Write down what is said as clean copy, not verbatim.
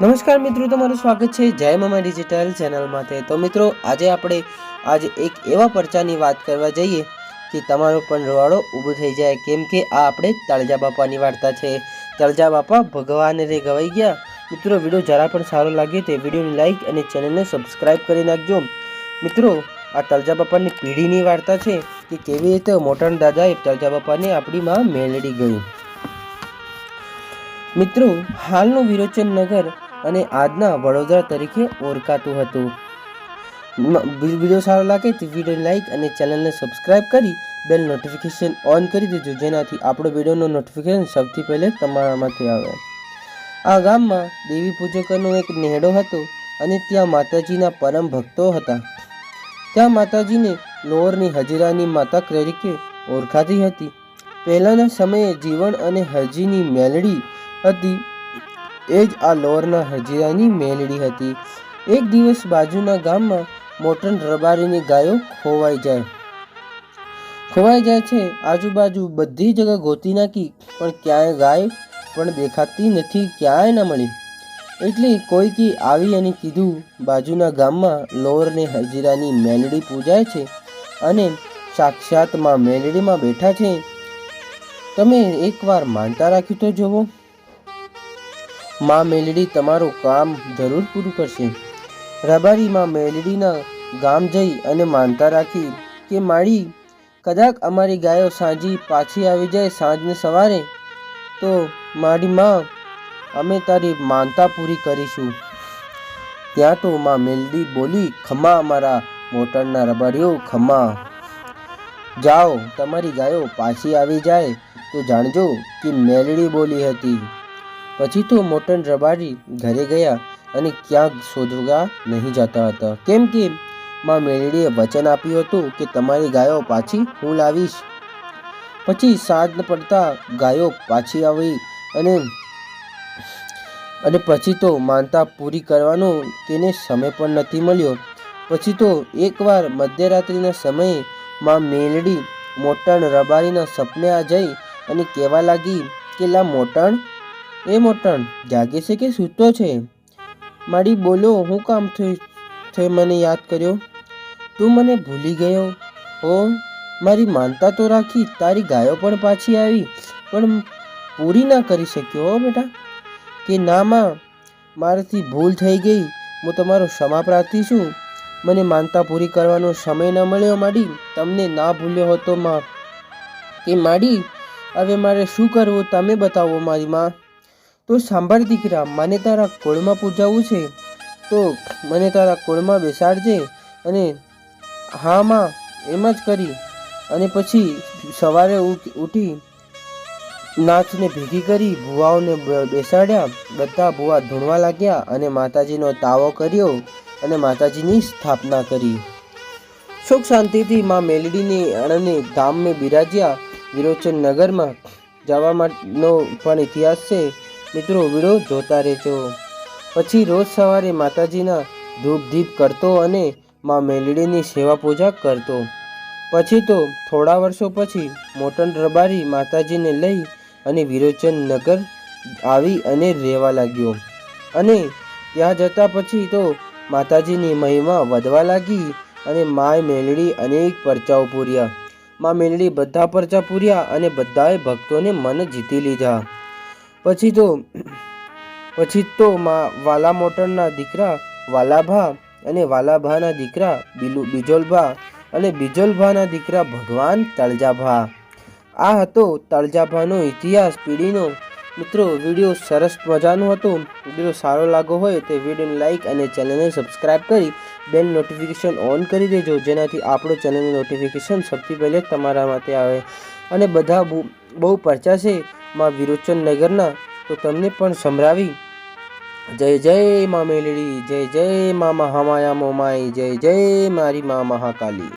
નમસ્કાર મિત્રો, તમારું સ્વાગત છે જય મામા ડિજિટલ ચેનલમાં. તો મિત્રો, આજે એક એવા પરચાની વાત કરવા જઈએ કે તમારો પણ રવાડો ઊભો થઈ જાય, કેમ કે આ આપણે તળજા બાપાની વાર્તા છે. તળજા બાપા ભગવાન રે ગવાઈ ગયા. મિત્રો, વિડીયો જરા પણ સારો લાગે તો વિડીયોને લાઈક અને ચેનલને સબસ્ક્રાઈબ કરી નાખજો. મિત્રો, આ તળજા બાપાની પીઢીની વાર્તા છે કે કેવી રીતે મોટણ દાદાએ તળજા બાપાને આપણી માં મેળડી ગયું. મિત્રો, હાલનું વિરોચન નગર અને આજના વડોદરા તરીકે ઓળખાતું હતું. વિડીયો સારો લાગે તો વિડીયો લાઈક અને ચેનલને સબસ્ક્રાઈબ કરી બેલ નોટિફિકેશન ઓન કરી દેજો, જેનાથી આપણો વિડીયોનો નોટિફિકેશન સૌથી પહેલે તમારામાંથી આવે. આ ગામમાં દેવી પૂજકોનો એક નેહડો હતો અને ત્યાં માતાજીના પરમ ભક્તો હતા. ત્યાં માતાજીને લોરની હજીરાની માતા તરીકે ઓળખાતી હતી. પહેલાંના સમયે જીવન અને હજીની મેલડી હતી, એ જ આ લોરના હજીરાની મેલડી હતી. એક દિવસ બાજુના ગામમાં મોટણ રબારીની ગાયો ખોવાઈ જાય છે. આજુબાજુ બધી જગ્યા ગોતી નાખી, પણ ક્યાંય ગાય પણ દેખાતી નથી, ક્યાંય ન મળી. એટલે કોઈકી આવી અને કીધું, બાજુના ગામમાં લોર ને હજીરાની મેલડી પૂજાય છે અને સાક્ષાત માં મેલડીમાં બેઠા છે. તમે એકવાર માનતા રાખી તો જુઓ, માં મેલડી તમારું કામ જરૂર પૂરું કરશે. રબારી માં મેલડીના ગામ જઈ અને માનતા રાખી કે માળી, કદાચ અમારી ગાયો સાંજી પાછી આવી જાય સાંજને સવારે, તો મારી માં અમે તારી માનતા પૂરી કરીશું. ત્યાં તો માં મેલડી બોલી, ખમા અમારા મોટણના રબારીઓ, ખમા. જાઓ, તમારી ગાયો પાછી આવી જાય તો જાણજો કે મેલડી બોલી હતી. પછી તો મોટણ રબારી ઘરે ગયા અને ક્યાંક શોધવા નહીં જતા હતા, કેમ કે માં મેલડીએ વચન આપ્યું હતું કે તમારી ગાયો પાછી હું લાવીશ. પછી સાંજ પડતા ગાયો પાછી આવી અને પછી તો માનતા પૂરી કરવાનો તેને સમય પણ નથી મળ્યો. પછી તો એકવાર મધ્યરાત્રિના સમયે માં મેલડી મોટણ રબારીના સપને આ જઈ અને કહેવા લાગી કે લા મોટણ, એ મોટણ જાગે છે કે સૂતો છે? માડી બોલો, હું કામ થઈ મને યાદ કર્યો? તું મને ભૂલી ગયો હો? મારી માનતા તો રાખી, તારી ગાયો પણ પાછી આવી, પણ પૂરી ના કરી શક્યો હો બેટા. કે ના માં, મારાથી ભૂલ થઈ ગઈ, હું તમારો ક્ષમા પ્રાર્થી છું. મને માનતા પૂરી કરવાનો સમય ન મળ્યો માડી, તમને ના ભૂલ્યો હતો માં. કે માડી, હવે મારે શું કરવું તમે બતાવો મારી માં. તો સાંભળ દીકરા, મને તારા કોળમાં પૂજાવું છે, તો મને તારા કોળમાં બેસાડજે. અને હા માં, એમ જ કરી. અને પછી સવારે ઉઠી નાચને ભેગી કરી ભુવાઓને બેસાડ્યા. બધા ભુવા ધૂણવા લાગ્યા અને માતાજીનો તાવો કર્યો અને માતાજીની સ્થાપના કરી. સુખ શાંતિથી માં મેલડીની આણંદને ધામમાં બિરાજ્યા. વિરોચન નગરમાં જવા માટેનો પણ ઇતિહાસ છે. મિત્રો, વિડીયો જોતા રહેજો. પછી રોજ સવારે માતાજીના ધૂપ દીપ કરતો અને માં મેલડીની સેવા પૂજા કરતો. પછી તો થોડા વર્ષો પછી મોટણ રબારી માતાજીને લઈ અને વિરોચન નગર આવી અને રહેવા લાગ્યો. અને ત્યાં જતા પછી તો માતાજીની મહિમા વધવા લાગી અને માય મેલડી અનેક પરચાઓ પૂર્યા. માં મેલડી બધા પરચા પૂર્યા અને બધાએ ભક્તોને મન જીતી લીધા. પછી તો વાલા મોટણના દીકરા વાલાભા અને વાલાભાના દીકરા બીજોલભા અને બીજોલભાના દીકરા ભગવાન તળજાભા. આ હતો તળજાભાનો ઇતિહાસ પેઢીનો. મિત્રો, વિડીયો સરસ મજાનો હતો. વિડીયો સારો લાગ્યો હોય તો વિડીયોને લાઈક અને ચેનલને સબસ્ક્રાઈબ કરી બેલ નોટિફિકેશન ઓન કરી દેજો, જેનાથી આપણો ચેનલનું નોટિફિકેશન સૌથી પહેલે તમારા માટે આવે. અને બધા બહુ પરચા છે માં વિરોચન નગરના, તો તમને પણ સંભળાવી. જય જય માં મેલડી, જય જય માં મહામાયા મોમાઈ, જય જય મારી માં મહાકાલી.